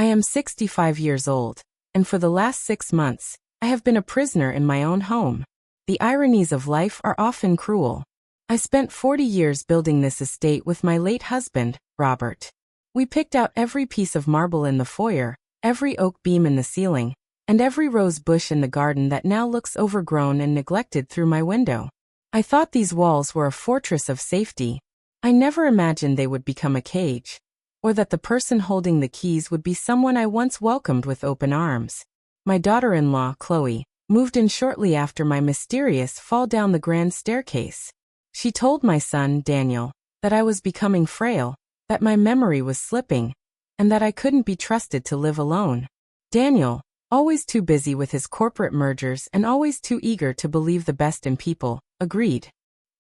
I am 65 years old, and for the last 6 months, I have been a prisoner in my own home. The ironies of life are often cruel. I spent 40 years building this estate with my late husband, Robert. We picked out every piece of marble in the foyer, every oak beam in the ceiling, and every rose bush in the garden that now looks overgrown and neglected through my window. I thought these walls were a fortress of safety. I never imagined they would become a cage, or that the person holding the keys would be someone I once welcomed with open arms. My daughter-in-law, Chloe, moved in shortly after my mysterious fall down the grand staircase. She told my son, Daniel, that I was becoming frail, that my memory was slipping, and that I couldn't be trusted to live alone. Daniel, always too busy with his corporate mergers and always too eager to believe the best in people, agreed.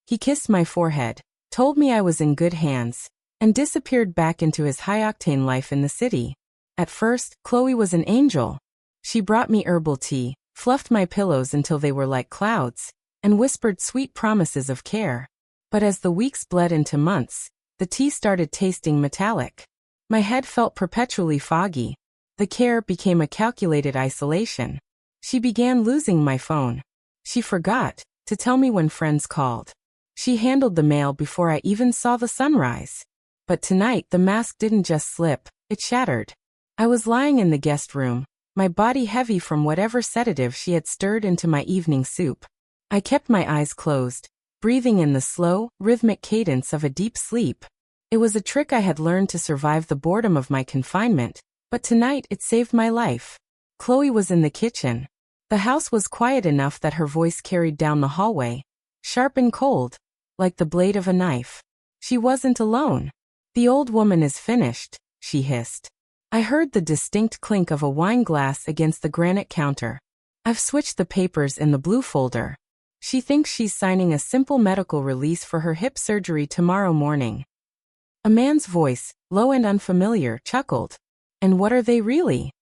He kissed my forehead, told me I was in good hands, and disappeared back into his high-octane life in the city. At first, Chloe was an angel. She brought me herbal tea, fluffed my pillows until they were like clouds, and whispered sweet promises of care. But as the weeks bled into months, the tea started tasting metallic. My head felt perpetually foggy. The care became a calculated isolation. She began losing my phone. She forgot to tell me when friends called. She handled the mail before I even saw the sunrise. But tonight the mask didn't just slip, it shattered. I was lying in the guest room, my body heavy from whatever sedative she had stirred into my evening soup. I kept my eyes closed, breathing in the slow, rhythmic cadence of a deep sleep. It was a trick I had learned to survive the boredom of my confinement, but tonight it saved my life. Chloe was in the kitchen. The house was quiet enough that her voice carried down the hallway, sharp and cold, like the blade of a knife. She wasn't alone. "The old woman is finished," she hissed. I heard the distinct clink of a wine glass against the granite counter. "I've switched the papers in the blue folder. She thinks she's signing a simple medical release for her hip surgery tomorrow morning." A man's voice, low and unfamiliar, chuckled. "And what are they really?"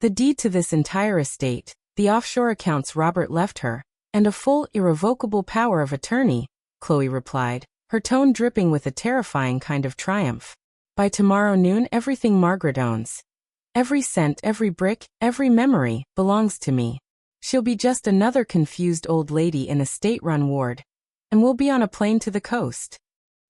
"The deed to this entire estate, the offshore accounts Robert left her, and a full, irrevocable power of attorney," Chloe replied, her tone dripping with a terrifying kind of triumph. "By tomorrow noon everything Margaret owns, every cent, every brick, every memory, belongs to me. She'll be just another confused old lady in a state-run ward, and we'll be on a plane to the coast."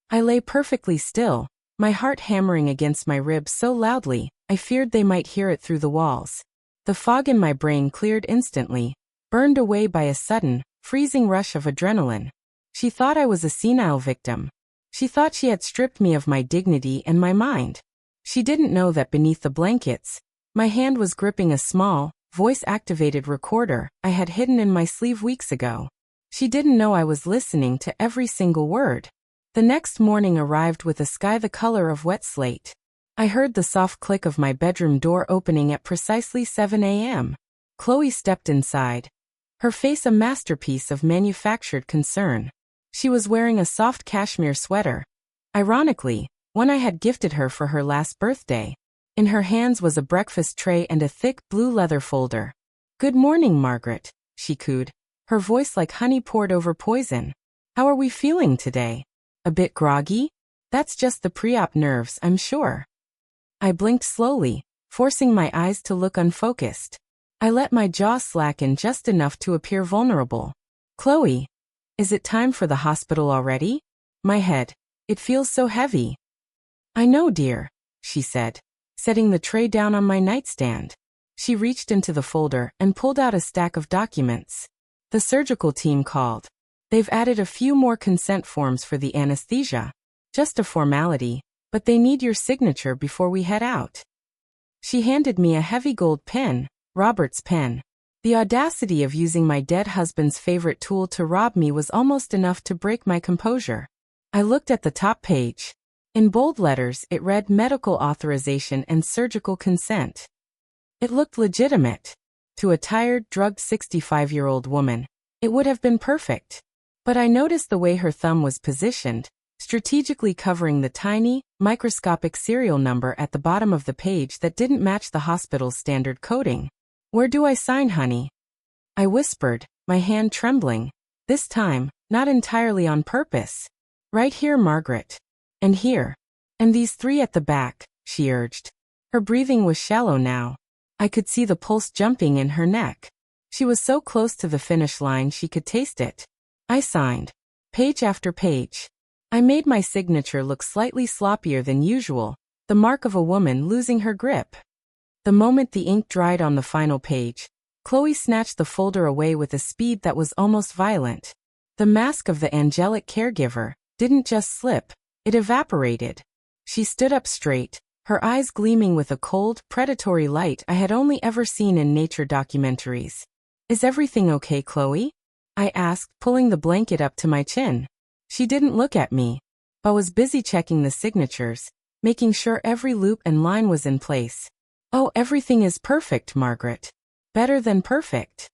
I lay perfectly still, my heart hammering against my ribs so loudly, I feared they might hear it through the walls. The fog in my brain cleared instantly, burned away by a sudden, freezing rush of adrenaline. She thought I was a senile victim. She thought she had stripped me of my dignity and my mind. She didn't know that beneath the blankets, my hand was gripping a small, voice-activated recorder I had hidden in my sleeve weeks ago. She didn't know I was listening to every single word. The next morning arrived with a sky the color of wet slate. I heard the soft click of my bedroom door opening at precisely 7 a.m. Chloe stepped inside, her face a masterpiece of manufactured concern. She was wearing a soft cashmere sweater, ironically, one I had gifted her for her last birthday. In her hands was a breakfast tray and a thick blue leather folder. "Good morning, Margaret," she cooed, her voice like honey poured over poison. "How are we feeling today? A bit groggy? That's just the pre-op nerves, I'm sure." I blinked slowly, forcing my eyes to look unfocused. I let my jaw slacken just enough to appear vulnerable. "Chloe, is it time for the hospital already? My head, it feels so heavy." "I know, dear," she said, setting the tray down on my nightstand. She reached into the folder and pulled out a stack of documents. "The surgical team called. They've added a few more consent forms for the anesthesia. Just a formality, but they need your signature before we head out." She handed me a heavy gold pen, Robert's pen. The audacity of using my dead husband's favorite tool to rob me was almost enough to break my composure. I looked at the top page. In bold letters, it read medical authorization and surgical consent. It looked legitimate. To a tired, drugged 65-year-old woman, it would have been perfect. But I noticed the way her thumb was positioned, strategically covering the tiny, microscopic serial number at the bottom of the page that didn't match the hospital's standard coding. "Where do I sign, honey?" I whispered, my hand trembling. This time, not entirely on purpose. "Right here, Margaret. And here. And these 3 at the back," she urged. Her breathing was shallow now. I could see the pulse jumping in her neck. She was so close to the finish line she could taste it. I signed. Page after page. I made my signature look slightly sloppier than usual, the mark of a woman losing her grip. The moment the ink dried on the final page, Chloe snatched the folder away with a speed that was almost violent. The mask of the angelic caregiver didn't just slip, it evaporated. She stood up straight, her eyes gleaming with a cold, predatory light I had only ever seen in nature documentaries. "Is everything okay, Chloe?" I asked, pulling the blanket up to my chin. She didn't look at me, but was busy checking the signatures, making sure every loop and line was in place. "Oh, everything is perfect, Margaret. Better than perfect."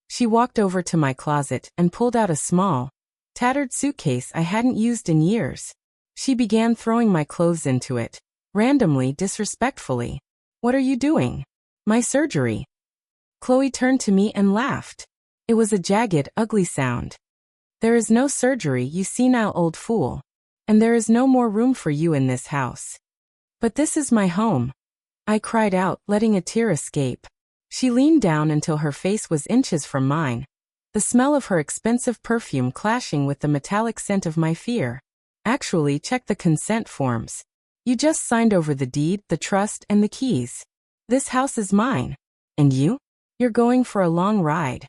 She walked over to my closet and pulled out a small, tattered suitcase I hadn't used in years. She began throwing my clothes into it, randomly, disrespectfully. "What are you doing?" "My surgery." Chloe turned to me and laughed. It was a jagged, ugly sound. "There is no surgery, you senile old fool. And there is no more room for you in this house." "But this is my home," I cried out, letting a tear escape. She leaned down until her face was inches from mine, the smell of her expensive perfume clashing with the metallic scent of my fear. "Actually, check the consent forms. You just signed over the deed, the trust, and the keys. This house is mine. And you? You're going for a long ride.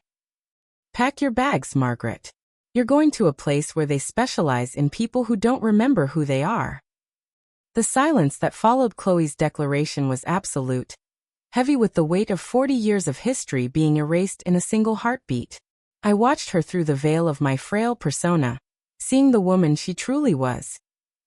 Pack your bags, Margaret. You're going to a place where they specialize in people who don't remember who they are." The silence that followed Chloe's declaration was absolute, heavy with the weight of 40 years of history being erased in a single heartbeat. I watched her through the veil of my frail persona, seeing the woman she truly was.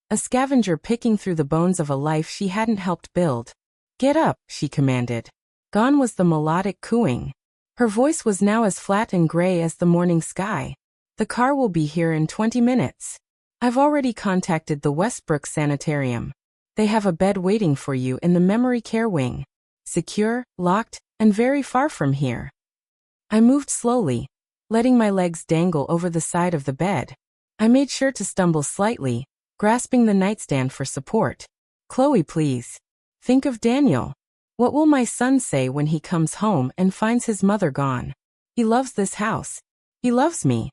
A scavenger picking through the bones of a life she hadn't helped build. "Get up," she commanded. Gone was the melodic cooing. Her voice was now as flat and gray as the morning sky. "The car will be here in 20 minutes. I've already contacted the Westbrook Sanitarium. They have a bed waiting for you in the memory care wing. Secure, locked, and very far from here." I moved slowly, letting my legs dangle over the side of the bed. I made sure to stumble slightly, grasping the nightstand for support. "Chloe, please. Think of Daniel. What will my son say when he comes home and finds his mother gone? He loves this house. He loves me."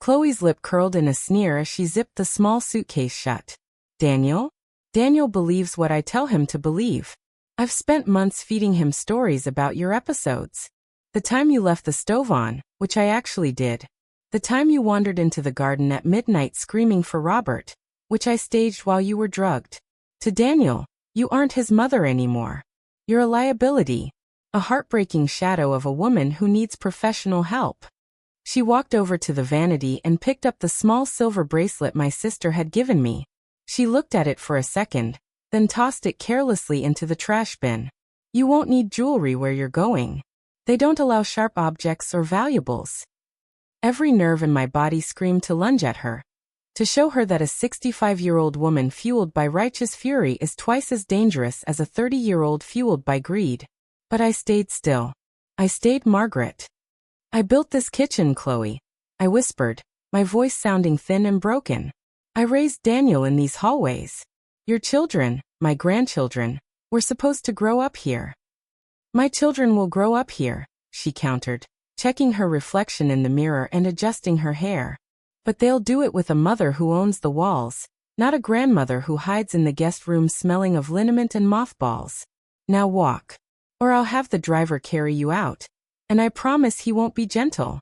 Chloe's lip curled in a sneer as she zipped the small suitcase shut. "Daniel? Daniel believes what I tell him to believe. I've spent months feeding him stories about your episodes. The time you left the stove on, which I actually did. The time you wandered into the garden at midnight screaming for Robert, which I staged while you were drugged. To Daniel, you aren't his mother anymore. You're a liability, a heartbreaking shadow of a woman who needs professional help." She walked over to the vanity and picked up the small silver bracelet my sister had given me. She looked at it for a second, then tossed it carelessly into the trash bin. "You won't need jewelry where you're going. They don't allow sharp objects or valuables." Every nerve in my body screamed to lunge at her, to show her that a 65-year-old woman fueled by righteous fury is twice as dangerous as a 30-year-old fueled by greed. But I stayed still. I stayed Margaret. "I built this kitchen, Chloe," I whispered, my voice sounding thin and broken. "I raised Daniel in these hallways. Your children, my grandchildren, were supposed to grow up here." "My children will grow up here," she countered, checking her reflection in the mirror and adjusting her hair. "But they'll do it with a mother who owns the walls, not a grandmother who hides in the guest room smelling of liniment and mothballs. Now walk, or I'll have the driver carry you out, and I promise he won't be gentle."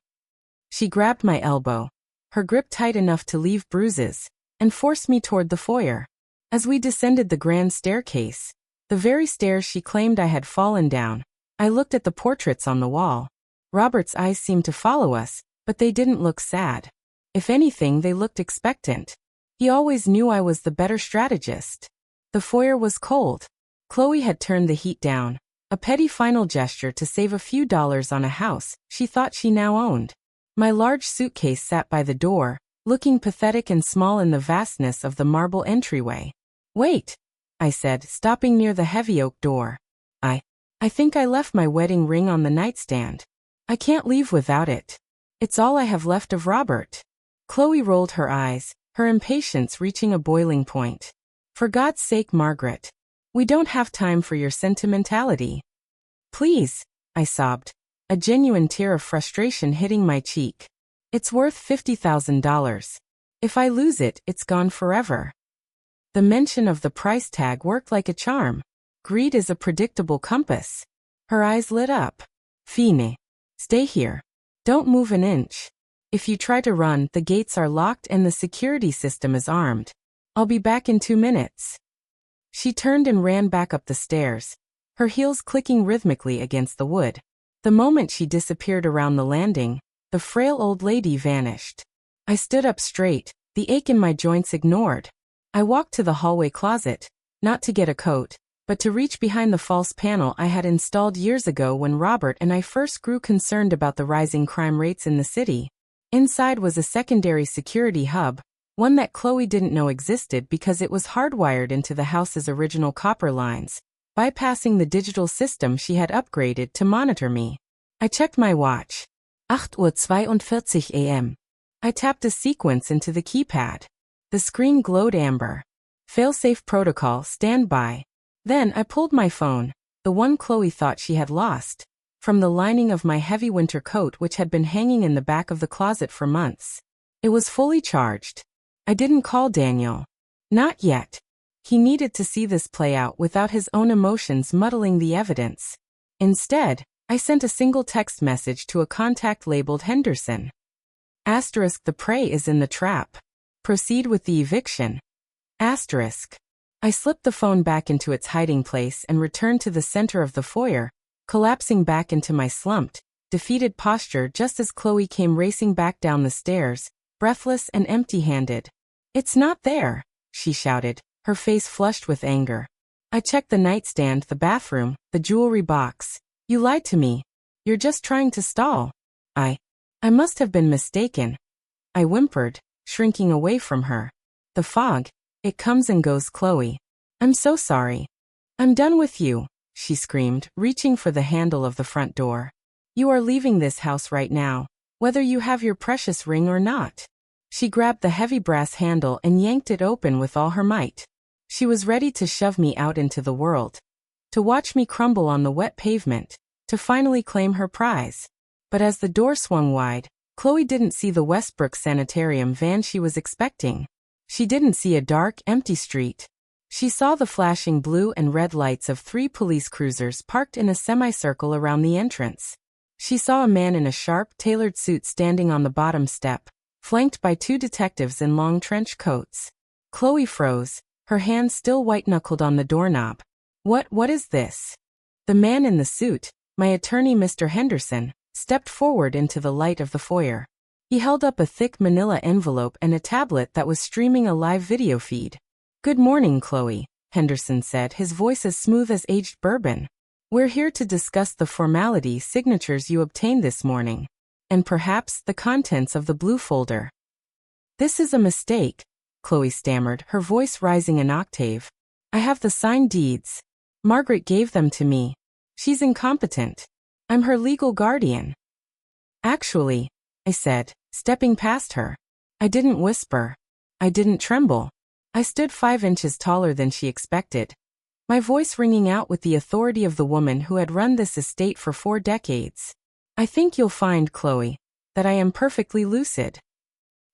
She grabbed my elbow, her grip tight enough to leave bruises, and forced me toward the foyer. As we descended the grand staircase, the very stairs she claimed I had fallen down, I looked at the portraits on the wall. Robert's eyes seemed to follow us, but they didn't look sad. If anything, they looked expectant. He always knew I was the better strategist. The foyer was cold. Chloe had turned the heat down, a petty final gesture to save a few dollars on a house she thought she now owned. My large suitcase sat by the door, looking pathetic and small in the vastness of the marble entryway. "Wait," I said, stopping near the heavy oak door. I think I left my wedding ring on the nightstand. I can't leave without it. It's all I have left of Robert." Chloe rolled her eyes, her impatience reaching a boiling point. "For God's sake, Margaret. We don't have time for your sentimentality. Please, I sobbed, a genuine tear of frustration hitting my cheek. It's worth $50,000. If I lose it, it's gone forever. The mention of the price tag worked like a charm. Greed is a predictable compass. Her eyes lit up. Fine. Stay here. Don't move an inch. If you try to run, the gates are locked and the security system is armed. I'll be back in 2 minutes. She turned and ran back up the stairs, her heels clicking rhythmically against the wood. The moment she disappeared around the landing, the frail old lady vanished. I stood up straight, the ache in my joints ignored. I walked to the hallway closet, not to get a coat, but to reach behind the false panel I had installed years ago when Robert and I first grew concerned about the rising crime rates in the city. Inside was a secondary security hub, one that Chloe didn't know existed because it was hardwired into the house's original copper lines, bypassing the digital system she had upgraded to monitor me. I checked my watch. 8:42 a.m. I tapped a sequence into the keypad. The screen glowed amber. Failsafe protocol, stand by. Then I pulled my phone, the one Chloe thought she had lost, from the lining of my heavy winter coat which had been hanging in the back of the closet for months. It was fully charged. I didn't call Daniel. Not yet. He needed to see this play out without his own emotions muddling the evidence. Instead, I sent a single text message to a contact labeled Henderson. Asterisk, the prey is in the trap. Proceed with the eviction. Asterisk. I slipped the phone back into its hiding place and returned to the center of the foyer, collapsing back into my slumped, defeated posture just as Chloe came racing back down the stairs, breathless and empty-handed. It's not there, she shouted, her face flushed with anger. I checked the nightstand, the bathroom, the jewelry box. You lied to me. You're just trying to stall. I must have been mistaken. I whimpered, shrinking away from her. The fog, it comes and goes, Chloe. I'm so sorry. I'm done with you, she screamed, reaching for the handle of the front door. You are leaving this house right now, whether you have your precious ring or not. She grabbed the heavy brass handle and yanked it open with all her might. She was ready to shove me out into the world, to watch me crumble on the wet pavement, to finally claim her prize. But as the door swung wide, Chloe didn't see the Westbrook Sanitarium van she was expecting. She didn't see a dark, empty street. She saw the flashing blue and red lights of 3 police cruisers parked in a semicircle around the entrance. She saw a man in a sharp, tailored suit standing on the bottom step, flanked by 2 detectives in long trench coats. Chloe froze, her hands still white-knuckled on the doorknob. What is this? The man in the suit, my attorney Mr. Henderson, stepped forward into the light of the foyer. He held up a thick manila envelope and a tablet that was streaming a live video feed. Good morning, Chloe, Henderson said, his voice as smooth as aged bourbon. We're here to discuss the formality signatures you obtained this morning, and perhaps the contents of the blue folder. This is a mistake, Chloe stammered, her voice rising an octave. I have the signed deeds. Margaret gave them to me. She's incompetent. I'm her legal guardian. Actually, I said, stepping past her. I didn't whisper. I didn't tremble. I stood 5 inches taller than she expected, my voice ringing out with the authority of the woman who had run this estate for 4 decades. I think you'll find, Chloe, that I am perfectly lucid.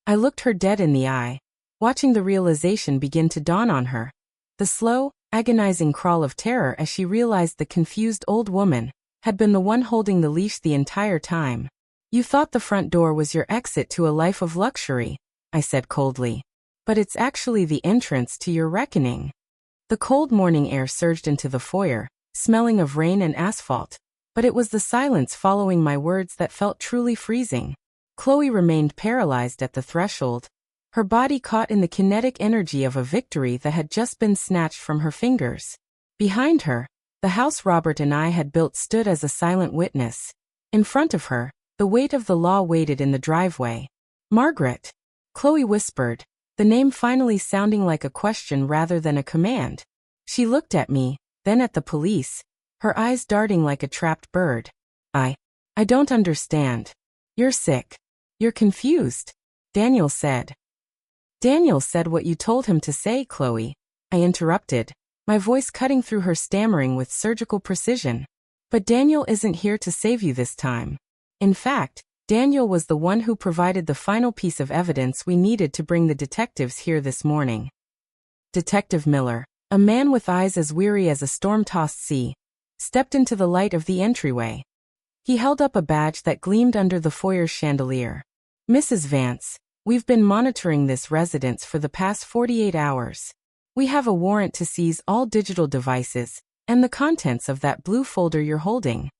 I looked her dead in the eye, watching the realization begin to dawn on her. The slow, agonizing crawl of terror as she realized the confused old woman had been the one holding the leash the entire time. You thought the front door was your exit to a life of luxury, I said coldly. But it's actually the entrance to your reckoning. The cold morning air surged into the foyer, smelling of rain and asphalt, but it was the silence following my words that felt truly freezing. Chloe remained paralyzed at the threshold, her body caught in the kinetic energy of a victory that had just been snatched from her fingers. Behind her, the house Robert and I had built stood as a silent witness. In front of her, the weight of the law waited in the driveway. Margaret, Chloe whispered, the name finally sounding like a question rather than a command. She looked at me, then at the police, her eyes darting like a trapped bird. I don't understand. You're sick. You're confused, Daniel said. Daniel said what you told him to say, Chloe, I interrupted, my voice cutting through her stammering with surgical precision. But Daniel isn't here to save you this time. In fact, Daniel was the one who provided the final piece of evidence we needed to bring the detectives here this morning. Detective Miller, a man with eyes as weary as a storm-tossed sea, stepped into the light of the entryway. He held up a badge that gleamed under the foyer's chandelier. Mrs. Vance, we've been monitoring this residence for the past 48 hours. We have a warrant to seize all digital devices and the contents of that blue folder you're holding.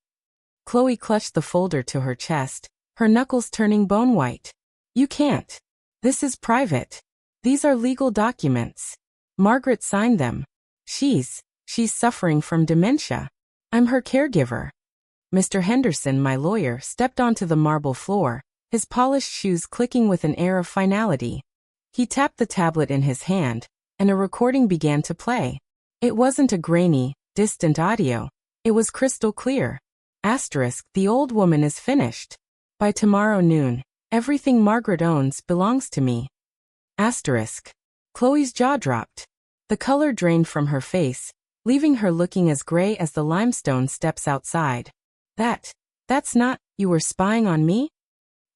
Chloe clutched the folder to her chest, her knuckles turning bone white. You can't. This is private. These are legal documents. Margaret signed them. She's suffering from dementia. I'm her caregiver. Mr. Henderson, my lawyer, stepped onto the marble floor, his polished shoes clicking with an air of finality. He tapped the tablet in his hand, and a recording began to play. It wasn't a grainy, distant audio. It was crystal clear. Asterisk, the old woman is finished. By tomorrow noon, everything Margaret owns belongs to me. Asterisk. Chloe's jaw dropped. The color drained from her face, leaving her looking as gray as the limestone steps outside. That's not, you were spying on me?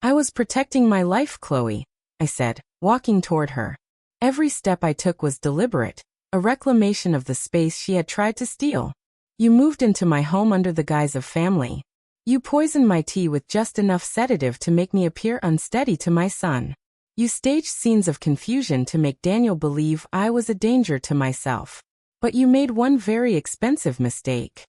I was protecting my life, Chloe, I said, walking toward her. Every step I took was deliberate, a reclamation of the space she had tried to steal. You moved into my home under the guise of family. You poisoned my tea with just enough sedative to make me appear unsteady to my son. You staged scenes of confusion to make Daniel believe I was a danger to myself. But you made one very expensive mistake.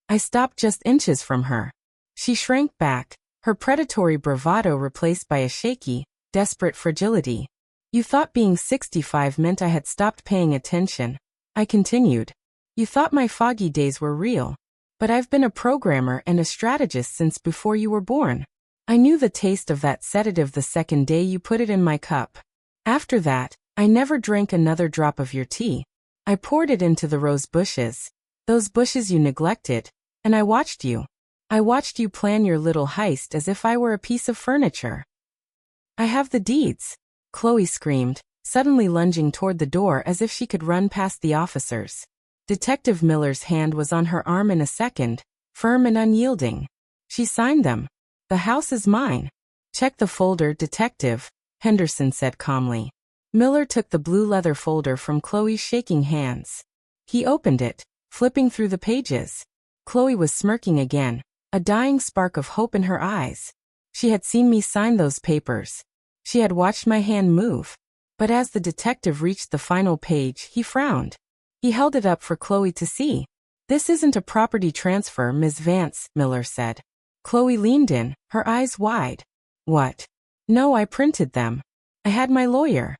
I stopped just inches from her. She shrank back, her predatory bravado replaced by a shaky, desperate fragility. You thought being 65 meant I had stopped paying attention. I continued. You thought my foggy days were real. But I've been a programmer and a strategist since before you were born. I knew the taste of that sedative the second day you put it in my cup. After that, I never drank another drop of your tea. I poured it into the rose bushes, those bushes you neglected, and I watched you. I watched you plan your little heist as if I were a piece of furniture. I have the deeds, Chloe screamed, suddenly lunging toward the door as if she could run past the officers. Detective Miller's hand was on her arm in a second, firm and unyielding. She signed them. The house is mine. Check the folder, Detective, Henderson said calmly. Miller took the blue leather folder from Chloe's shaking hands. He opened it, flipping through the pages. Chloe was smirking again, a dying spark of hope in her eyes. She had seen me sign those papers. She had watched my hand move. But as the detective reached the final page, he frowned. He held it up for Chloe to see. This isn't a property transfer, Ms. Vance, Miller said. Chloe leaned in, her eyes wide. What? No, I printed them. I had my lawyer.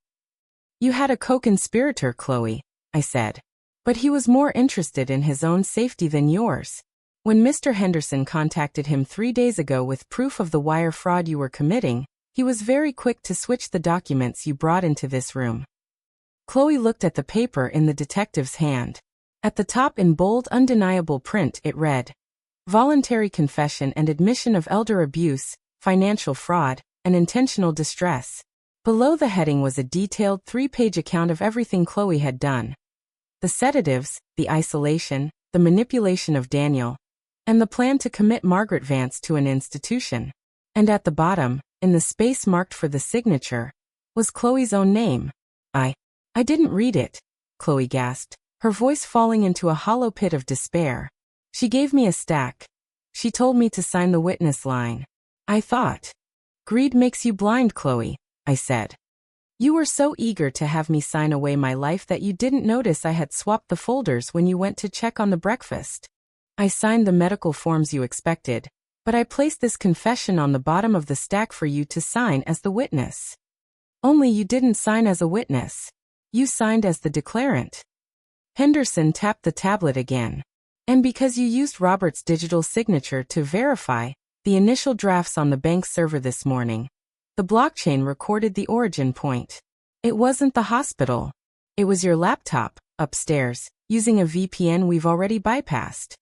You had a co-conspirator, Chloe, I said. But he was more interested in his own safety than yours. When Mr. Henderson contacted him 3 days ago with proof of the wire fraud you were committing, he was very quick to switch the documents you brought into this room. Chloe looked at the paper in the detective's hand. At the top in bold, undeniable print, it read, Voluntary confession and admission of elder abuse, financial fraud, and intentional distress. Below the heading was a detailed 3-page account of everything Chloe had done. The sedatives, the isolation, the manipulation of Daniel, and the plan to commit Margaret Vance to an institution. And at the bottom, in the space marked for the signature, was Chloe's own name. I didn't read it, Chloe gasped, her voice falling into a hollow pit of despair. She gave me a stack. She told me to sign the witness line. I thought. Greed makes you blind, Chloe, I said. You were so eager to have me sign away my life that you didn't notice I had swapped the folders when you went to check on the breakfast. I signed the medical forms you expected, but I placed this confession on the bottom of the stack for you to sign as the witness. Only you didn't sign as a witness. You signed as the declarant. Henderson tapped the tablet again. And because you used Robert's digital signature to verify the initial drafts on the bank's server this morning, the blockchain recorded the origin point. It wasn't the hospital. It was your laptop, upstairs, using a VPN we've already bypassed.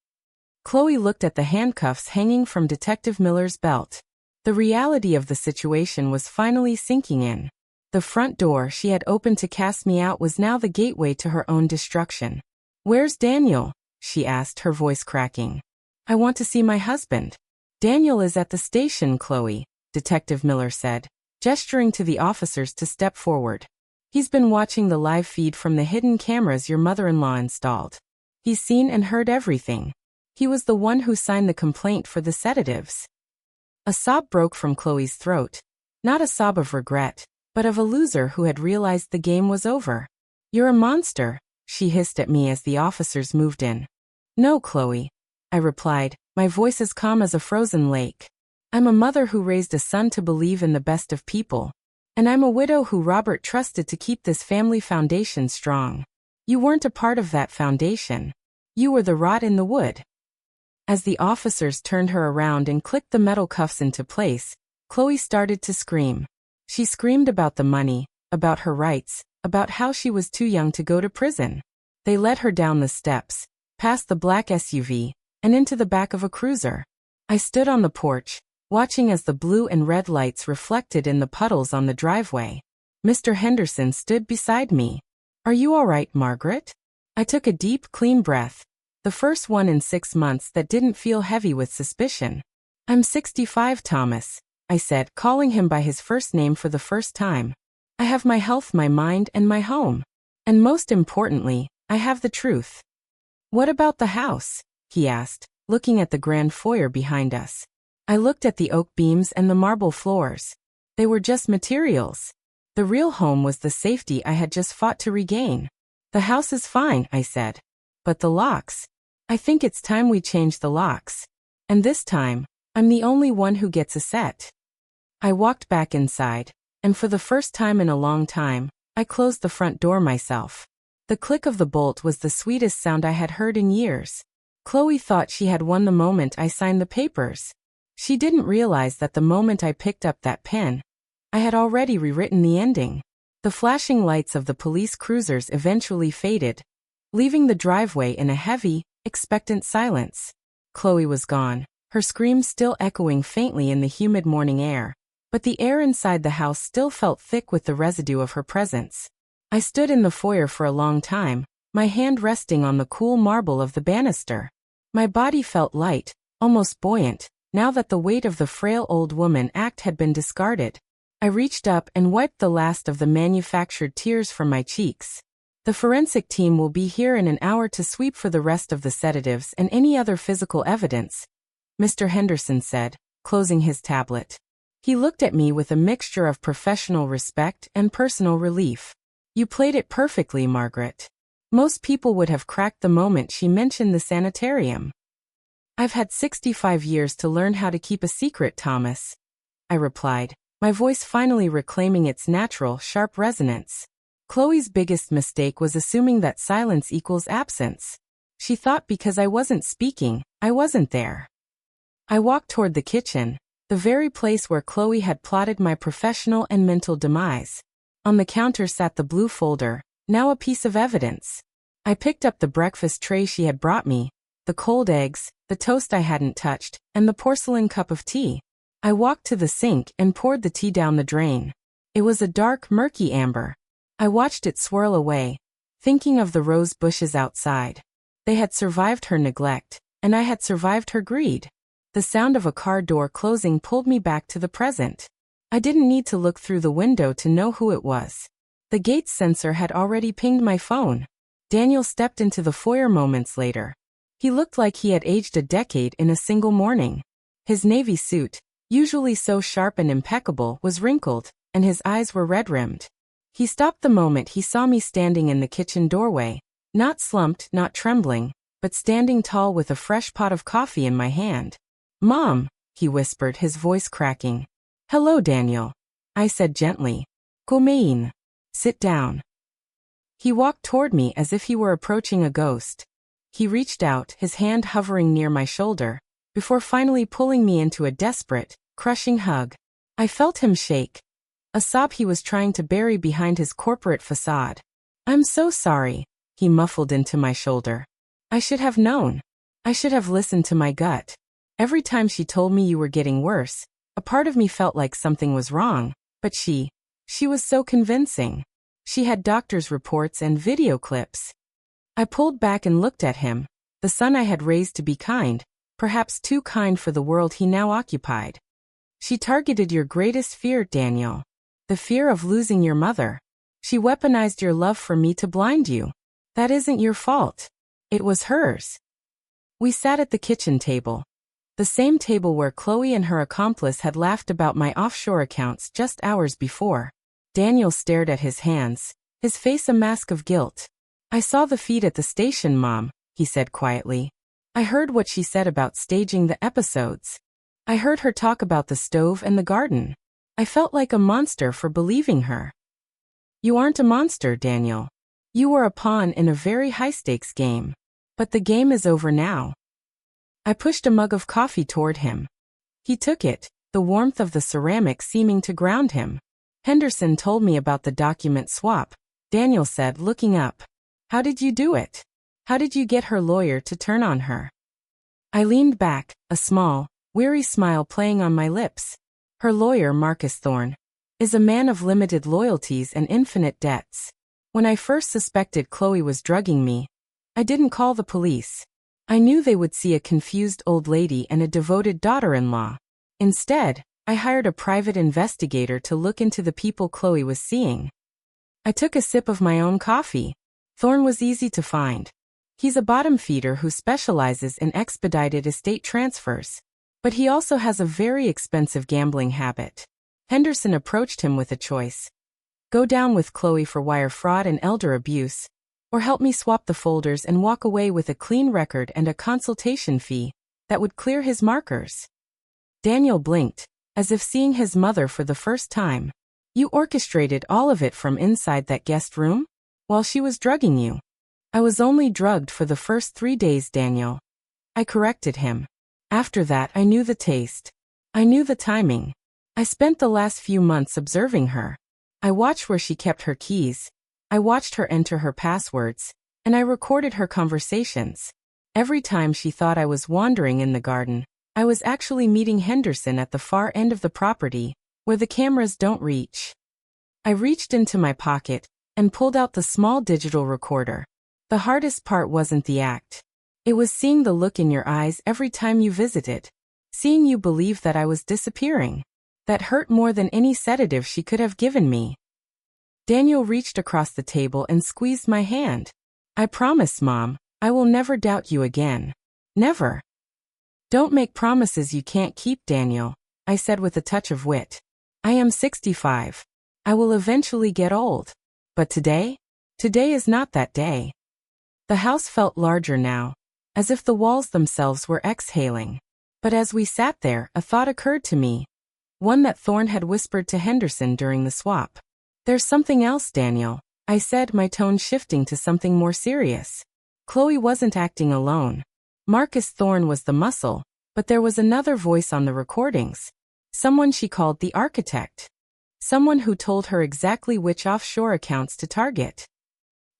Chloe looked at the handcuffs hanging from Detective Miller's belt. The reality of the situation was finally sinking in. The front door she had opened to cast me out was now the gateway to her own destruction. "Where's Daniel?" she asked, her voice cracking. "I want to see my husband." "Daniel is at the station, Chloe," Detective Miller said, gesturing to the officers to step forward. "He's been watching the live feed from the hidden cameras your mother-in-law installed. He's seen and heard everything. He was the one who signed the complaint for the sedatives." A sob broke from Chloe's throat. Not a sob of regret, but of a loser who had realized the game was over. "You're a monster," she hissed at me as the officers moved in. "No, Chloe," I replied, my voice as calm as a frozen lake. "I'm a mother who raised a son to believe in the best of people. And I'm a widow who Robert trusted to keep this family foundation strong. You weren't a part of that foundation. You were the rot in the wood." As the officers turned her around and clicked the metal cuffs into place, Chloe started to scream. She screamed about the money, about her rights, about how she was too young to go to prison. They led her down the steps, past the black SUV, and into the back of a cruiser. I stood on the porch, watching as the blue and red lights reflected in the puddles on the driveway. Mr. Henderson stood beside me. "Are you all right, Margaret?" I took a deep, clean breath, the first one in 6 months that didn't feel heavy with suspicion. "I'm 65, Thomas," I said, calling him by his first name for the first time. "I have my health, my mind, and my home. And most importantly, I have the truth." "What about the house?" he asked, looking at the grand foyer behind us. I looked at the oak beams and the marble floors. They were just materials. The real home was the safety I had just fought to regain. "The house is fine," I said. "But the locks. I think it's time we change the locks. And this time, I'm the only one who gets a set." I walked back inside, and for the first time in a long time, I closed the front door myself. The click of the bolt was the sweetest sound I had heard in years. Chloe thought she had won the moment I signed the papers. She didn't realize that the moment I picked up that pen, I had already rewritten the ending. The flashing lights of the police cruisers eventually faded, leaving the driveway in a heavy, expectant silence. Chloe was gone, her screams still echoing faintly in the humid morning air, but the air inside the house still felt thick with the residue of her presence. I stood in the foyer for a long time, my hand resting on the cool marble of the banister. My body felt light, almost buoyant, now that the weight of the frail old woman act had been discarded. I reached up and wiped the last of the manufactured tears from my cheeks. "The forensic team will be here in an hour to sweep for the rest of the sedatives and any other physical evidence," Mr. Henderson said, closing his tablet. He looked at me with a mixture of professional respect and personal relief. "You played it perfectly, Margaret. Most people would have cracked the moment she mentioned the sanitarium." "I've had 65 years to learn how to keep a secret, Thomas," I replied, my voice finally reclaiming its natural, sharp resonance. Chloe's biggest mistake was assuming that silence equals absence. She thought because I wasn't speaking, I wasn't there. I walked toward the kitchen, the very place where Chloe had plotted my professional and mental demise. On the counter sat the blue folder, now a piece of evidence. I picked up the breakfast tray she had brought me, the cold eggs, the toast I hadn't touched, and the porcelain cup of tea. I walked to the sink and poured the tea down the drain. It was a dark, murky amber. I watched it swirl away, thinking of the rose bushes outside. They had survived her neglect, and I had survived her greed. The sound of a car door closing pulled me back to the present. I didn't need to look through the window to know who it was. The gate sensor had already pinged my phone. Daniel stepped into the foyer moments later. He looked like he had aged a decade in a single morning. His navy suit, usually so sharp and impeccable, was wrinkled, and his eyes were red-rimmed. He stopped the moment he saw me standing in the kitchen doorway, not slumped, not trembling, but standing tall with a fresh pot of coffee in my hand. "Mom," he whispered, his voice cracking. "Hello, Daniel," I said gently. "Come sit down." He walked toward me as if he were approaching a ghost. He reached out, his hand hovering near my shoulder, before finally pulling me into a desperate, crushing hug. I felt him shake, a sob he was trying to bury behind his corporate facade. "I'm so sorry," he muffled into my shoulder. "I should have known. I should have listened to my gut. Every time she told me you were getting worse, a part of me felt like something was wrong, but she was so convincing. She had doctor's reports and video clips." I pulled back and looked at him, the son I had raised to be kind, perhaps too kind for the world he now occupied. She targeted your greatest fear, Daniel. The fear of losing your mother. She weaponized your love for me to blind you. That isn't your fault. It was hers. We sat at the kitchen table. The same table where Chloe and her accomplice had laughed about my offshore accounts just hours before. Daniel stared at his hands, his face a mask of guilt. I saw the feed at the station, Mom, he said quietly. I heard what she said about staging the episodes. I heard her talk about the stove and the garden. I felt like a monster for believing her. You aren't a monster, Daniel. You were a pawn in a very high-stakes game. But the game is over now. I pushed a mug of coffee toward him. He took it, the warmth of the ceramic seeming to ground him. Henderson told me about the document swap, Daniel said, looking up. How did you do it? How did you get her lawyer to turn on her? I leaned back, a small, weary smile playing on my lips. Her lawyer, Marcus Thorne, is a man of limited loyalties and infinite debts. When I first suspected Chloe was drugging me, I didn't call the police. I knew they would see a confused old lady and a devoted daughter-in-law. Instead, I hired a private investigator to look into the people Chloe was seeing. I took a sip of my own coffee. Thorne was easy to find. He's a bottom feeder who specializes in expedited estate transfers. But he also has a very expensive gambling habit. Henderson approached him with a choice. Go down with Chloe for wire fraud and elder abuse, or help me swap the folders and walk away with a clean record and a consultation fee that would clear his markers. Daniel blinked, as if seeing his mother for the first time. You orchestrated all of it from inside that guest room? While she was drugging you. I was only drugged for the first 3 days, Daniel. I corrected him. After that, I knew the taste. I knew the timing. I spent the last few months observing her. I watched where she kept her keys. I watched her enter her passwords, and I recorded her conversations. Every time she thought I was wandering in the garden, I was actually meeting Henderson at the far end of the property, where the cameras don't reach. I reached into my pocket and pulled out the small digital recorder. The hardest part wasn't the act. It was seeing the look in your eyes every time you visited. Seeing you believe that I was disappearing. That hurt more than any sedative she could have given me. Daniel reached across the table and squeezed my hand. I promise, Mom, I will never doubt you again. Never. Don't make promises you can't keep, Daniel, I said with a touch of wit. I am 65. I will eventually get old. But today? Today is not that day. The house felt larger now, as if the walls themselves were exhaling. But as we sat there, a thought occurred to me. One that Thorne had whispered to Henderson during the swap. There's something else, Daniel, I said, my tone shifting to something more serious. Chloe wasn't acting alone. Marcus Thorne was the muscle, but there was another voice on the recordings. Someone she called the architect. Someone who told her exactly which offshore accounts to target.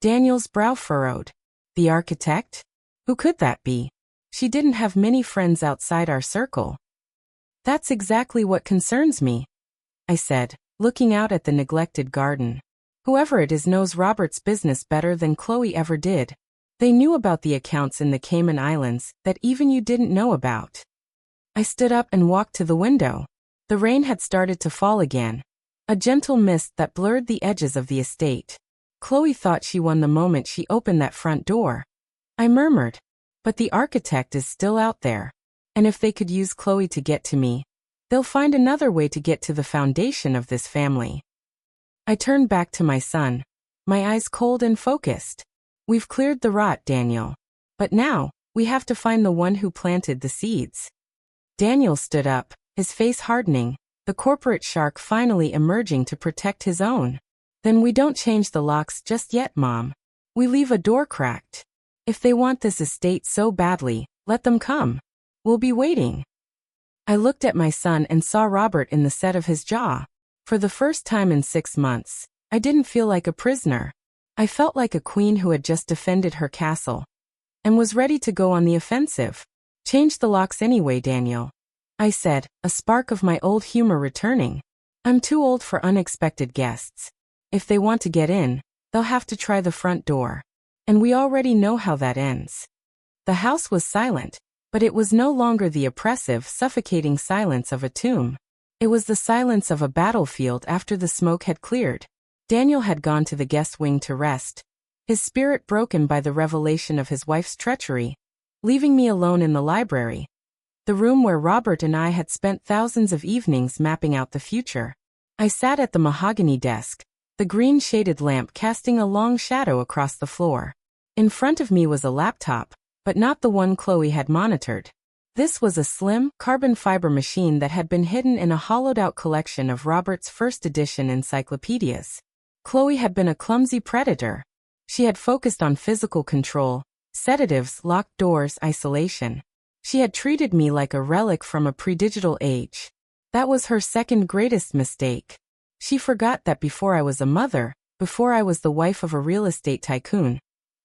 Daniel's brow furrowed. The architect? Who could that be? She didn't have many friends outside our circle. That's exactly what concerns me, I said, looking out at the neglected garden. Whoever it is knows Robert's business better than Chloe ever did. They knew about the accounts in the Cayman Islands that even you didn't know about. I stood up and walked to the window. The rain had started to fall again. A gentle mist that blurred the edges of the estate. Chloe thought she won the moment she opened that front door. I murmured. But the architect is still out there. And if they could use Chloe to get to me, they'll find another way to get to the foundation of this family. I turned back to my son, my eyes cold and focused. We've cleared the rot, Daniel. But now, we have to find the one who planted the seeds. Daniel stood up, his face hardening, the corporate shark finally emerging to protect his own. Then we don't change the locks just yet, Mom. We leave a door cracked. If they want this estate so badly, let them come. We'll be waiting. I looked at my son and saw Robert in the set of his jaw. For the first time in 6 months, I didn't feel like a prisoner. I felt like a queen who had just defended her castle. And was ready to go on the offensive. Change the locks anyway, Daniel, I said, a spark of my old humor returning. I'm too old for unexpected guests. If they want to get in, they'll have to try the front door. And we already know how that ends. The house was silent, but it was no longer the oppressive, suffocating silence of a tomb. It was the silence of a battlefield after the smoke had cleared. Daniel had gone to the guest wing to rest, his spirit broken by the revelation of his wife's treachery, leaving me alone in the library, the room where Robert and I had spent thousands of evenings mapping out the future. I sat at the mahogany desk, the green shaded lamp casting a long shadow across the floor. In front of me was a laptop, but not the one Chloe had monitored. This was a slim, carbon fiber machine that had been hidden in a hollowed-out collection of Robert's first edition encyclopedias. Chloe had been a clumsy predator. She had focused on physical control, sedatives, locked doors, isolation. She had treated me like a relic from a pre-digital age. That was her second greatest mistake. She forgot that before I was a mother, before I was the wife of a real estate tycoon,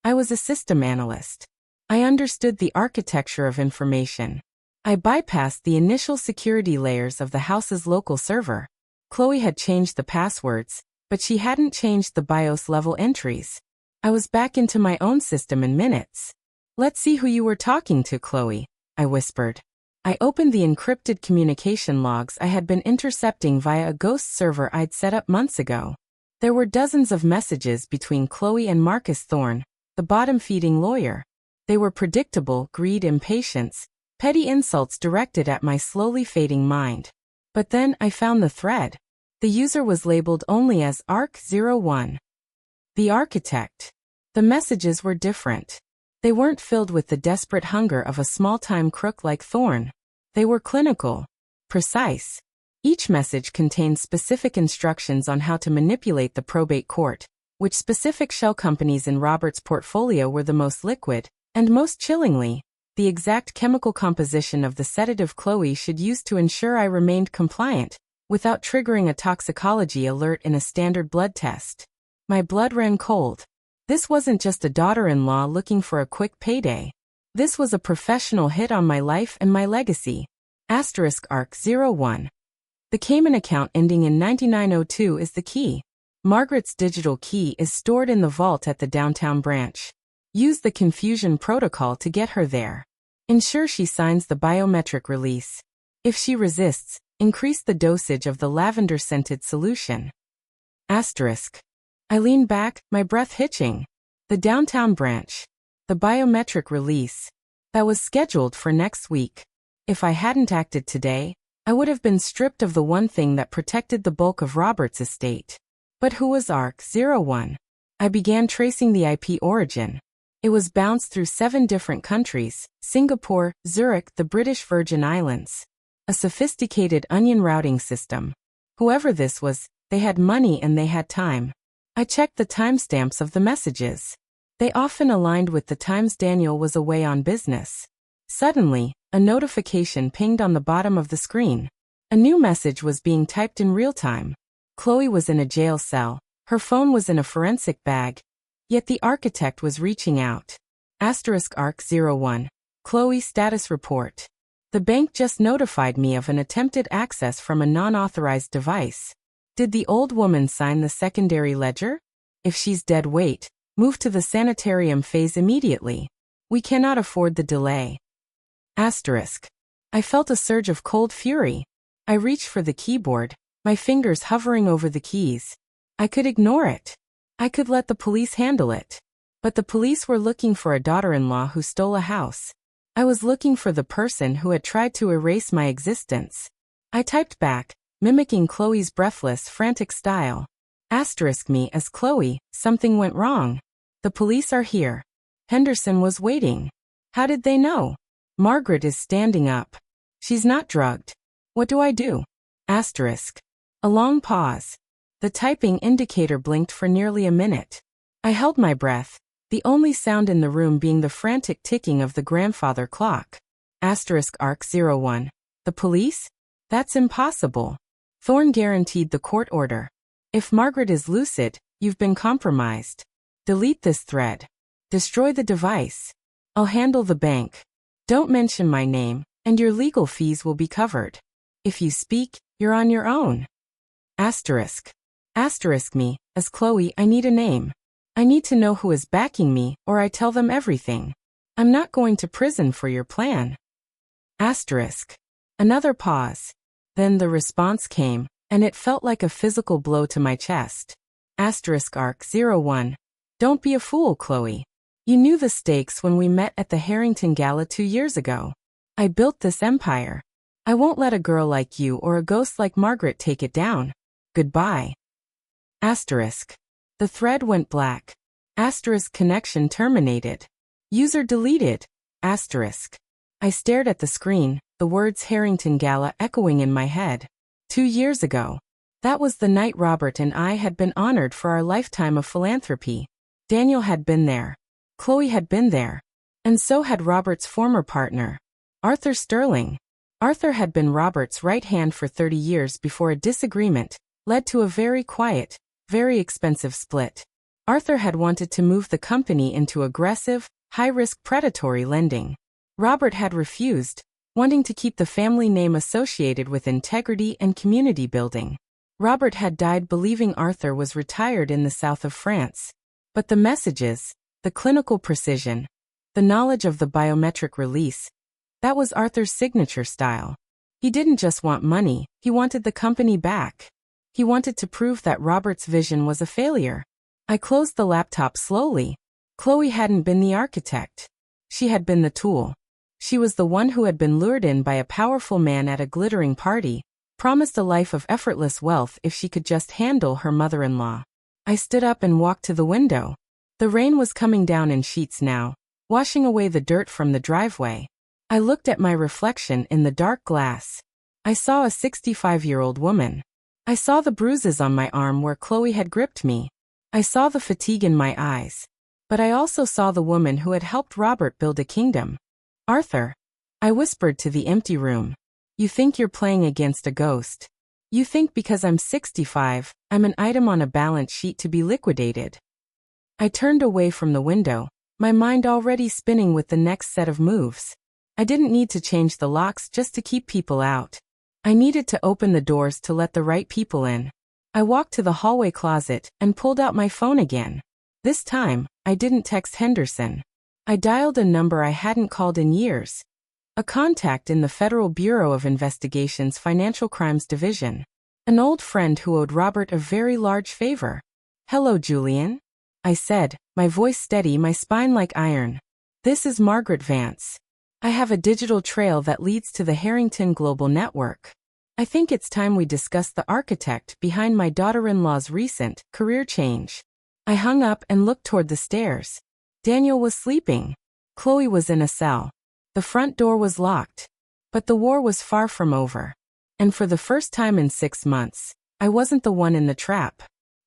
I was a system analyst. I understood the architecture of information. I bypassed the initial security layers of the house's local server. Chloe had changed the passwords, but she hadn't changed the BIOS-level entries. I was back into my own system in minutes. "Let's see who you were talking to, Chloe," I whispered. I opened the encrypted communication logs I had been intercepting via a ghost server I'd set up months ago. There were dozens of messages between Chloe and Marcus Thorne, the bottom-feeding lawyer. They were predictable: greed, impatience, petty insults directed at my slowly fading mind. But then I found the thread. The user was labeled only as ARC-01. The architect. The messages were different. They weren't filled with the desperate hunger of a small-time crook like Thorne. They were clinical, precise. Each message contained specific instructions on how to manipulate the probate court, which specific shell companies in Robert's portfolio were the most liquid, and most chillingly, the exact chemical composition of the sedative Chloe should use to ensure I remained compliant, without triggering a toxicology alert in a standard blood test. My blood ran cold. This wasn't just a daughter-in-law looking for a quick payday. This was a professional hit on my life and my legacy. *ARC-01. The Cayman account ending in 9902 is the key. Margaret's digital key is stored in the vault at the downtown branch. Use the confusion protocol to get her there. Ensure she signs the biometric release. If she resists, increase the dosage of the lavender-scented solution. I leaned back, my breath hitching. The downtown branch. The biometric release. That was scheduled for next week. If I hadn't acted today, I would have been stripped of the one thing that protected the bulk of Robert's estate. But who was ARC-01? I began tracing the IP origin. It was bounced through 7 different countries: Singapore, Zurich, the British Virgin Islands. A sophisticated onion routing system. Whoever this was, they had money and they had time. I checked the timestamps of the messages. They often aligned with the times Daniel was away on business. Suddenly, a notification pinged on the bottom of the screen. A new message was being typed in real time. Chloe was in a jail cell. Her phone was in a forensic bag. Yet the architect was reaching out. *ARC-01. Chloe status report. The bank just notified me of an attempted access from a non-authorized device. Did the old woman sign the secondary ledger? If she's dead, wait. Move to the sanitarium phase immediately. We cannot afford the delay. I felt a surge of cold fury. I reached for the keyboard, my fingers hovering over the keys. I could ignore it. I could let the police handle it. But the police were looking for a daughter-in-law who stole a house. I was looking for the person who had tried to erase my existence. I typed back, mimicking Chloe's breathless, frantic style. *Me as Chloe, something went wrong. The police are here. Henderson was waiting. How did they know? Margaret is standing up. She's not drugged. What do I do? A long pause. The typing indicator blinked for nearly a minute. I held my breath, the only sound in the room being the frantic ticking of the grandfather clock. *ARC-01. The police? That's impossible. Thorne guaranteed the court order. If Margaret is lucid, you've been compromised. Delete this thread. Destroy the device. I'll handle the bank. Don't mention my name, and your legal fees will be covered. If you speak, you're on your own. *Me as Chloe, I need a name. I need to know who is backing me, or I tell them everything. I'm not going to prison for your plan. Asterisk. Another pause. Then the response came, and it felt like a physical blow to my chest. Asterisk arc 01. Don't be a fool, Chloe. You knew the stakes when we met at the Harrington Gala 2 years ago. I built this empire. I won't let a girl like you or a ghost like Margaret take it down. Goodbye. Asterisk. The thread went black. Asterisk connection terminated. User deleted. Asterisk. I stared at the screen, the words Harrington Gala echoing in my head. 2 years ago. That was the night Robert and I had been honored for our lifetime of philanthropy. Daniel had been there. Chloe had been there. And so had Robert's former partner, Arthur Sterling. Arthur had been Robert's right hand for 30 years before a disagreement led to a very quiet, very expensive split. Arthur had wanted to move the company into aggressive, high-risk predatory lending. Robert had refused, wanting to keep the family name associated with integrity and community building. Robert had died believing Arthur was retired in the south of France. But the messages, the clinical precision, the knowledge of the biometric release, that was Arthur's signature style. He didn't just want money, he wanted the company back. He wanted to prove that Robert's vision was a failure. I closed the laptop slowly. Chloe hadn't been the architect. She had been the tool. She was the one who had been lured in by a powerful man at a glittering party, promised a life of effortless wealth if she could just handle her mother-in-law. I stood up and walked to the window. The rain was coming down in sheets now, washing away the dirt from the driveway. I looked at my reflection in the dark glass. I saw a 65-year-old woman. I saw the bruises on my arm where Chloe had gripped me. I saw the fatigue in my eyes. But I also saw the woman who had helped Robert build a kingdom. Arthur. I whispered to the empty room. You think you're playing against a ghost. You think because I'm 65, I'm an item on a balance sheet to be liquidated. I turned away from the window, my mind already spinning with the next set of moves. I didn't need to change the locks just to keep people out. I needed to open the doors to let the right people in. I walked to the hallway closet and pulled out my phone again. This time, I didn't text Henderson. I dialed a number I hadn't called in years. A contact in the Federal Bureau of Investigation's Financial Crimes Division. An old friend who owed Robert a very large favor. Hello, Julian? I said, my voice steady, my spine like iron. This is Margaret Vance. I have a digital trail that leads to the Harrington Global Network. I think it's time we discuss the architect behind my daughter-in-law's recent career change. I hung up and looked toward the stairs. Daniel was sleeping. Chloe was in a cell. The front door was locked. But the war was far from over. And for the first time in 6 months, I wasn't the one in the trap.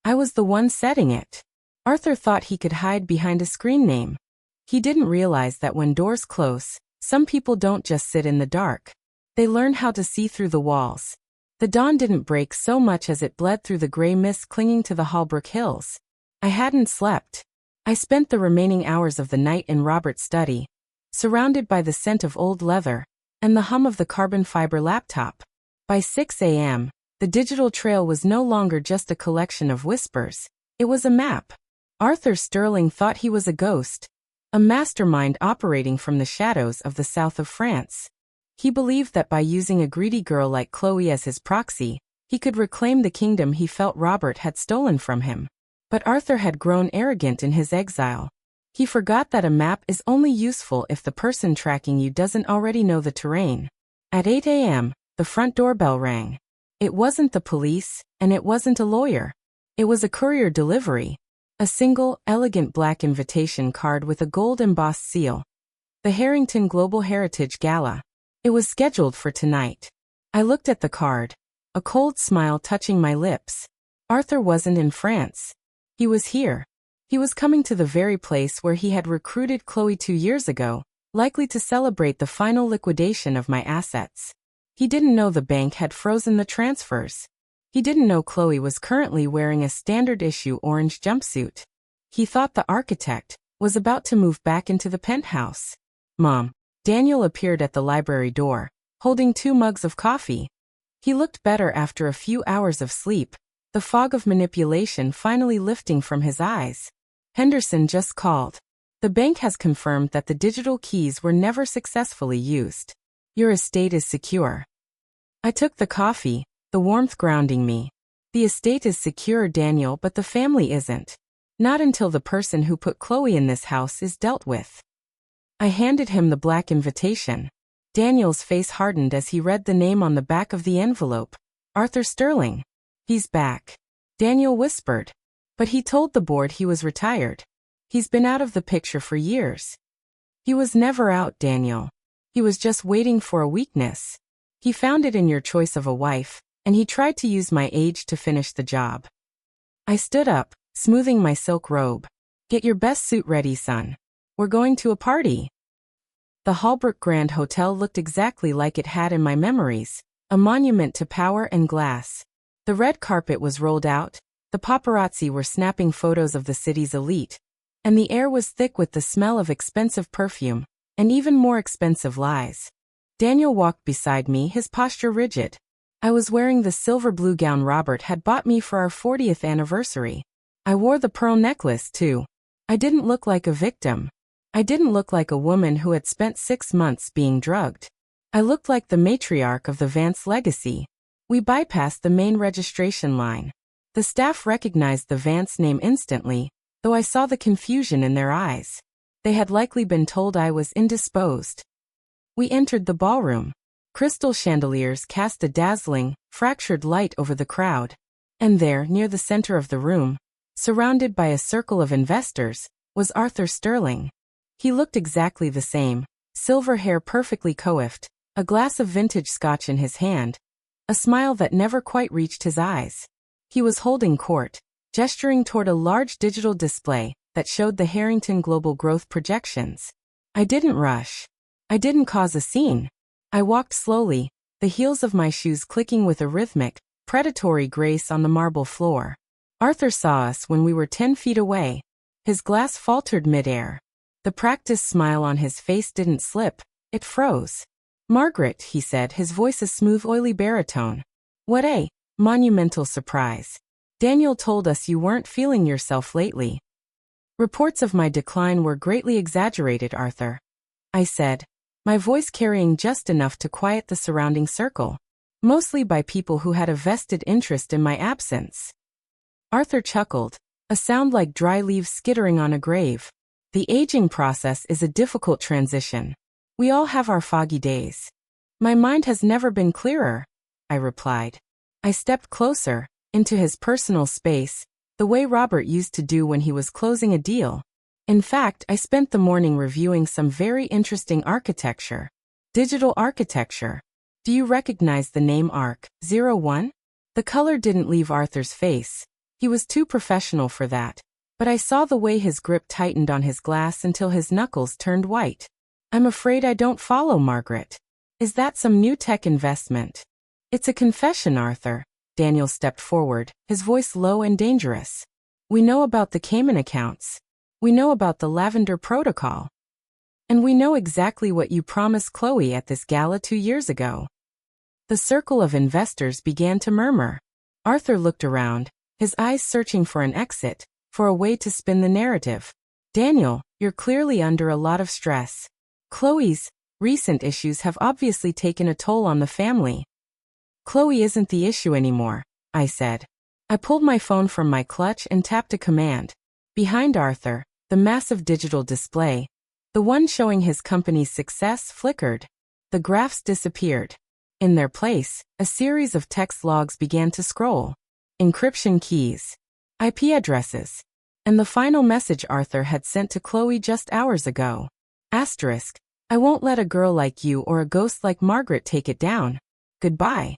I was the one setting it. Arthur thought he could hide behind a screen name. He didn't realize that when doors close, some people don't just sit in the dark. They learn how to see through the walls. The dawn didn't break so much as it bled through the gray mist clinging to the Hallbrook Hills. I hadn't slept. I spent the remaining hours of the night in Robert's study, surrounded by the scent of old leather and the hum of the carbon fiber laptop. By 6 a.m., the digital trail was no longer just a collection of whispers. It was a map. Arthur Sterling thought he was a ghost, a mastermind operating from the shadows of the south of France. He believed that by using a greedy girl like Chloe as his proxy, he could reclaim the kingdom he felt Robert had stolen from him. But Arthur had grown arrogant in his exile. He forgot that a map is only useful if the person tracking you doesn't already know the terrain. At 8 a.m., the front doorbell rang. It wasn't the police, and it wasn't a lawyer. It was a courier delivery. A single, elegant black invitation card with a gold-embossed seal. The Harrington Global Heritage Gala. It was scheduled for tonight. I looked at the card, a cold smile touching my lips. Arthur wasn't in France. He was here. He was coming to the very place where he had recruited Chloe 2 years ago, likely to celebrate the final liquidation of my assets. He didn't know the bank had frozen the transfers. He didn't know Chloe was currently wearing a standard-issue orange jumpsuit. He thought the architect was about to move back into the penthouse. Mom. Daniel appeared at the library door, holding 2 mugs of coffee. He looked better after a few hours of sleep, the fog of manipulation finally lifting from his eyes. Henderson just called. The bank has confirmed that the digital keys were never successfully used. Your estate is secure. I took the coffee, the warmth grounding me. The estate is secure, Daniel, but the family isn't. Not until the person who put Chloe in this house is dealt with. I handed him the black invitation. Daniel's face hardened as he read the name on the back of the envelope. Arthur Sterling. He's back. Daniel whispered. But he told the board he was retired. He's been out of the picture for years. He was never out, Daniel. He was just waiting for a weakness. He found it in your choice of a wife, and he tried to use my age to finish the job. I stood up, smoothing my silk robe. Get your best suit ready, son. We're going to a party. The Holbrook Grand Hotel looked exactly like it had in my memories, a monument to power and glass. The red carpet was rolled out, the paparazzi were snapping photos of the city's elite, and the air was thick with the smell of expensive perfume, and even more expensive lies. Daniel walked beside me, his posture rigid. I was wearing the silver blue gown Robert had bought me for our 40th anniversary. I wore the pearl necklace, too. I didn't look like a victim. I didn't look like a woman who had spent 6 months being drugged. I looked like the matriarch of the Vance legacy. We bypassed the main registration line. The staff recognized the Vance name instantly, though I saw the confusion in their eyes. They had likely been told I was indisposed. We entered the ballroom. Crystal chandeliers cast a dazzling, fractured light over the crowd. And there, near the center of the room, surrounded by a circle of investors, was Arthur Sterling. He looked exactly the same, silver hair perfectly coiffed, a glass of vintage scotch in his hand, a smile that never quite reached his eyes. He was holding court, gesturing toward a large digital display that showed the Harrington Global Growth projections. I didn't rush. I didn't cause a scene. I walked slowly, the heels of my shoes clicking with a rhythmic, predatory grace on the marble floor. Arthur saw us when we were 10 feet away. His glass faltered midair. The practiced smile on his face didn't slip, it froze. Margaret, he said, his voice a smooth, oily baritone. What a monumental surprise. Daniel told us you weren't feeling yourself lately. Reports of my decline were greatly exaggerated, Arthur. I said, my voice carrying just enough to quiet the surrounding circle, mostly by people who had a vested interest in my absence. Arthur chuckled, a sound like dry leaves skittering on a grave. The aging process is a difficult transition. We all have our foggy days. My mind has never been clearer, I replied. I stepped closer, into his personal space, the way Robert used to do when he was closing a deal. In fact, I spent the morning reviewing some very interesting architecture. Digital architecture. Do you recognize the name ARC-01? The color didn't leave Arthur's face. He was too professional for that. But I saw the way his grip tightened on his glass until his knuckles turned white. I'm afraid I don't follow, Margaret. Is that some new tech investment? It's a confession, Arthur. Daniel stepped forward, his voice low and dangerous. We know about the Cayman accounts. We know about the Lavender Protocol. And we know exactly what you promised Chloe at this gala 2 years ago. The circle of investors began to murmur. Arthur looked around, his eyes searching for an exit, for a way to spin the narrative. Daniel, you're clearly under a lot of stress. Chloe's recent issues have obviously taken a toll on the family. Chloe isn't the issue anymore, I said. I pulled my phone from my clutch and tapped a command. Behind Arthur, the massive digital display, the one showing his company's success, flickered. The graphs disappeared. In their place, a series of text logs began to scroll. Encryption keys, IP addresses, and the final message Arthur had sent to Chloe just hours ago. Asterisk, I won't let a girl like you or a ghost like Margaret take it down. Goodbye.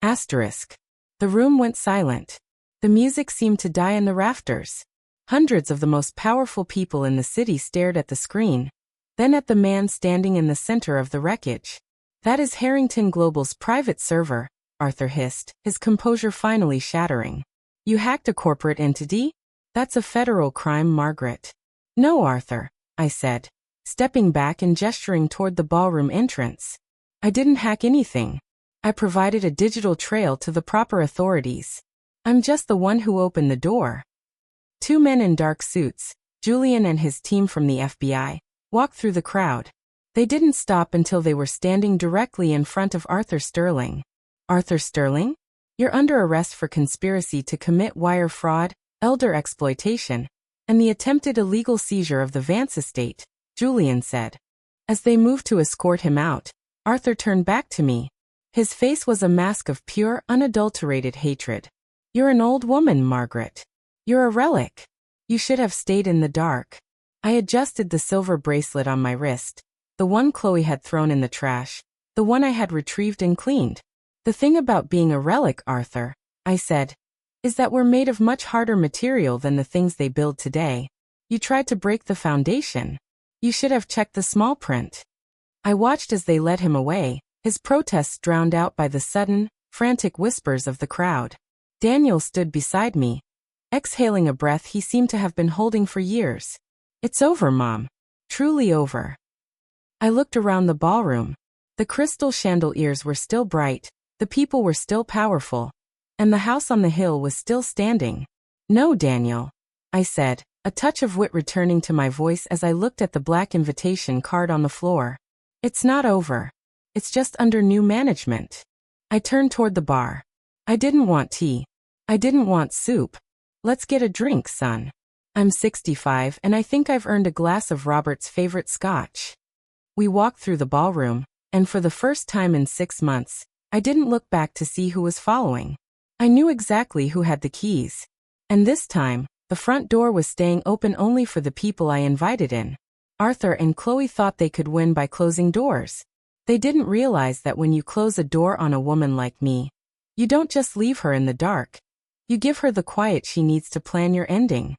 Asterisk. The room went silent. The music seemed to die in the rafters. Hundreds of the most powerful people in the city stared at the screen, then at the man standing in the center of the wreckage. That is Harrington Global's private server, Arthur hissed, his composure finally shattering. You hacked a corporate entity? That's a federal crime, Margaret. No, Arthur, I said, stepping back and gesturing toward the ballroom entrance. I didn't hack anything. I provided a digital trail to the proper authorities. I'm just the one who opened the door. 2 men in dark suits, Julian and his team from the FBI, walked through the crowd. They didn't stop until they were standing directly in front of Arthur Sterling. Arthur Sterling? You're under arrest for conspiracy to commit wire fraud, elder exploitation, and the attempted illegal seizure of the Vance estate, Julian said. As they moved to escort him out, Arthur turned back to me. His face was a mask of pure, unadulterated hatred. You're an old woman, Margaret. You're a relic. You should have stayed in the dark. I adjusted the silver bracelet on my wrist, the one Chloe had thrown in the trash, the one I had retrieved and cleaned. The thing about being a relic, Arthur, I said, is that we're made of much harder material than the things they build today. You tried to break the foundation. You should have checked the small print. I watched as they led him away, his protests drowned out by the sudden, frantic whispers of the crowd. Daniel stood beside me, exhaling a breath he seemed to have been holding for years. It's over, Mom. Truly over. I looked around the ballroom. The crystal chandeliers were still bright, the people were still powerful, and the house on the hill was still standing. No, Daniel, I said, a touch of wit returning to my voice as I looked at the black invitation card on the floor. It's not over. It's just under new management. I turned toward the bar. I didn't want tea. I didn't want soup. Let's get a drink, son. I'm 65 and I think I've earned a glass of Robert's favorite scotch. We walked through the ballroom, and for the first time in 6 months, I didn't look back to see who was following. I knew exactly who had the keys. And this time, the front door was staying open only for the people I invited in. Arthur and Chloe thought they could win by closing doors. They didn't realize that when you close a door on a woman like me, you don't just leave her in the dark. You give her the quiet she needs to plan your ending.